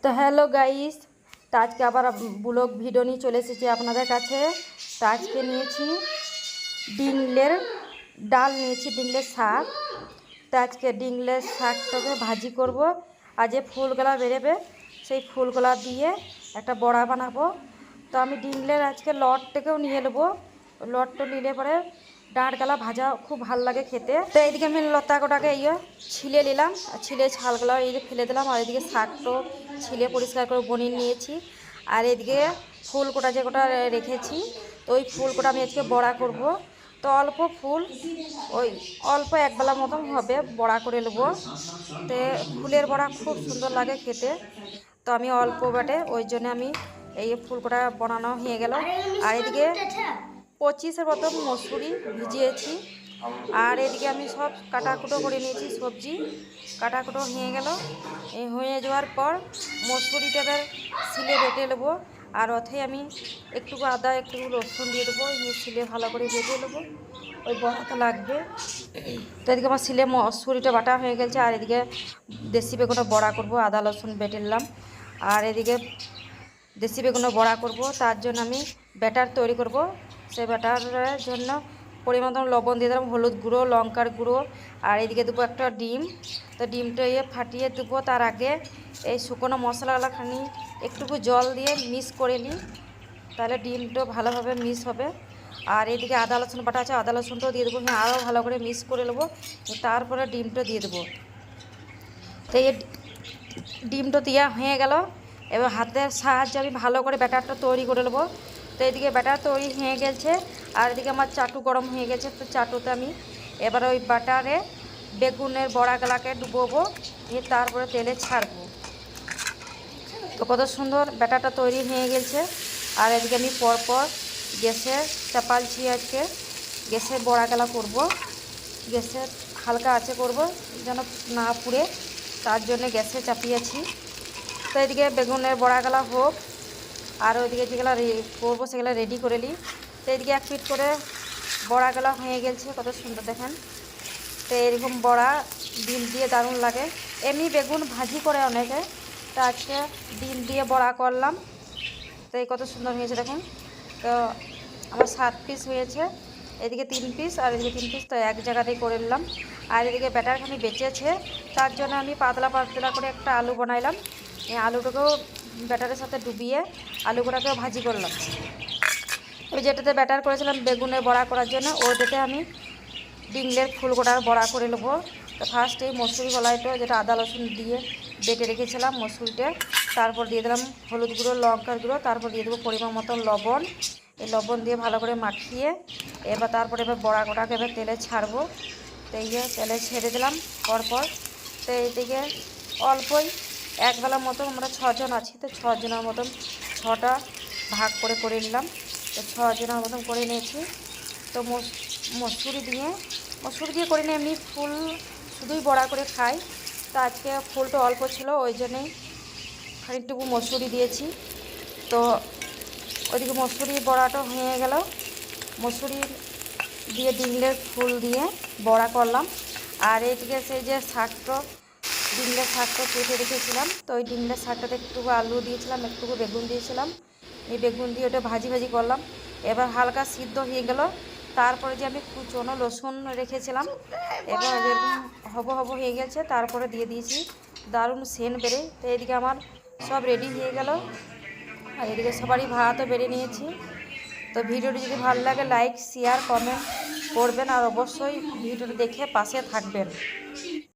তো hello guys, তো আজকে আবার ব্লগ ভিডিও নিয়ে চলে এসেছি আপনাদের কাছে। তো আজকে নিয়েছি ডিংলের ডাল, নিয়েছি ডিংলের শাক। তো আজকে ডিংলের শাকটাকে ভাজি করব। আর যে ফুলগুলা বেরোবে সেই ফুলগুলা দিয়ে একটা বড়া বানাবো। তো আমি ডিংলের আজকে লটটাকেও নিয়ে নেবো। লটটা নিলে পরে ডাঁটগালা ভাজা খুব ভালো লাগে খেতে। তো এইদিকে আমি লতা গোটাকে ছিলে নিলাম, ছিলে ছালগুলো এই ফেলে দিলাম। আর এদিকে শাকটো ছিলে পরিষ্কার করে বনিয়ে নিয়েছি। আর এদিকে ফুল কোটা যে কোটা রেখেছি, তো ওই ফুল কোটা আমি আজকে বড়া করব। তো অল্প ফুল, ওই অল্প একবেলা মতন হবে বড়া করে নেবো। তো ফুলের বড়া খুব সুন্দর লাগে খেতে। তো আমি অল্প বাটে ওই জন্য আমি এই ফুল কোটা বানানো হয়ে গেল। আর এদিকে 25-এর মতো মসুরি ভিজিয়েছি। আর এদিকে আমি সব কাটাকুটো করে নিয়েছি, সবজি কাটাকুটো হয়ে গেল। হয়ে যাওয়ার পর মসুরিটা শিলে বেটে নেবো। আর ওতে আমি একটুকু আদা একটুকু রসুন দিয়ে দেবো, শিলে ভালো করে বেটে নেবো, ওই বড়াতে লাগবে। তো এদিকে আমার শিলে মসুরিটা বাটা হয়ে গেছে। আর এদিকে দেশি বেগুনটা বড়া করব, আদা রসুন বেটে নিলাম। আর এদিকে দেশি বেগুনটা বড়া করব, তার জন্য আমি ব্যাটার তৈরি করব। সেই ব্যাটারের জন্য পরিমাণ মতো লবণ দিয়ে দিলাম, হলুদ গুঁড়ো, লঙ্কার গুঁড়ো। আর এদিকে দেবো একটা ডিম। তো ডিমটা ফাটিয়ে দেবো। তার আগে এই শুকনো মশলাগুলো খানি একটুকু জল দিয়ে মিক্স করে নিই, তাহলে ডিমটা ভালোভাবে মিক্স হবে। আর এদিকে আদা রসুন বাটা আছে, আদা রসুনটাও দিয়ে দেবো। আরও ভালো করে মিক্স করে নেবো, তারপরে ডিমটা দিয়ে দেবো। তো এই ডিমটা দেওয়া হয়ে গেল। এবার হাতের সাহায্যে আমি ভালো করে ব্যাটারটা তৈরি করে নেবো। তো এদিকে ব্যাটার তৈরি হয়ে গেছে। আর এদিকে আমার চাটু গরম হয়ে গেছে। তো চাটুতে আমি এবার ওই ব্যাটারে বেগুনের বড়াগুলাকে ডুবোবো, দিয়ে তারপরে তেলে ছাড়বো। তো কত সুন্দর ব্যাটারটা তৈরি হয়ে গেছে। আর এদিকে আমি পরপর গ্যাসে চাপালছি। আজকে গ্যাসে বড়াগুলা করব, গ্যাসে হালকা আঁচে করব যেন না পুড়ে, তার জন্য গ্যাসে চাপিয়েছি। তো এদিকে বেগুনের বড়াগুলা হোক, আর ওইদিকে যেগুলো করবো সেগুলো রেডি করে নিই। তো এদিকে এক পিট করে বড়াগুলা হয়ে গেছে, কত সুন্দর দেখেন। তো এরকম বড়া ডিম দিয়ে দারুণ লাগে। এমনি বেগুন ভাজি করে অনেকে, তো আজকে ডিম দিয়ে বড়া করলাম। তো এই কত সুন্দর হয়েছে দেখুন। তো আমার 7 পিস হয়েছে, এদিকে 3 পিস আর এদিকে 3 পিস, তো এক জায়গাতেই করে নিলাম। আর এদিকে ব্যাটারখানি বেঁচেছে, তার জন্য আমি পাতলা পাতলা করে একটা আলু বানাইলাম। এই আলুটাকেও ব্যাটারের সাথে ডুবিয়ে আলুগুলোকেও ভাজি করলাম। ওই যেটাতে ব্যাটার করেছিলাম বেগুনের বড়া করার জন্য, ওইটাতে আমি ডিংলের ফুলকোটার বড়া করে নেবো। তো ফার্স্ট এই মসুরি কলাইটা, যেটা আদা রসুন দিয়ে বেটে রেখেছিলাম মসুরিটা, তারপর দিয়ে দিলাম হলুদ গুঁড়ো, লঙ্কার গুঁড়ো, তারপর দিয়ে দেবো পরিমাণ মতো লবণ। এই লবণ দিয়ে ভালো করে মাখিয়ে এবার তারপরে বড়া গোটাকে এবার তেলে ছাড়বো। তো এই তেলে ছেড়ে দিলাম পরপর। তো এইদিকে অল্পই একবেলার মতো, আমরা 6 জন আছি, তো 6 জনের মতন 6টা ভাগ করে করে নিলাম। তো 6 জনের মতন করে নিয়েছি। তো মসুরি দিয়ে করে নিয়ে এমনি ফুল শুধুই বড়া করে খাই। তো আজকে ফুলটা অল্প ছিল, ওই জন্যেই খানিকটুকু মসুরি দিয়েছি। তো ওইদিকে মসুরি বড়াটা হয়ে গেল। মসুরি দিয়ে ডিংলের ফুল দিয়ে বড়া করলাম। আর এইদিকে সেই যে ডিংলের শাকটা কেটে রেখেছিলাম, তো ওই ডিংলের শাকটাতে একটুকু আলু দিয়েছিলাম, একটুকু বেগুন দিয়েছিলাম। এই বেগুন দিয়ে ওটা ভাজি করলাম। এবার হালকা সিদ্ধ হয়ে গেল। তারপরে যে আমি কুচনো রসুন রেখেছিলাম, এবার এরকম হব হয়ে গেছে, তারপরে দিয়ে দিয়েছি, দারুণ সেন্ট বেড়ে। তো এদিকে আমার সব রেডি হয়ে গেল। আর এদিকে সবারই ভাতও বেড়ে নিয়েছি। তো ভিডিওটি যদি ভালো লাগে লাইক শেয়ার কমেন্ট করবেন, আর অবশ্যই ভিডিওটি দেখে পাশে থাকবেন।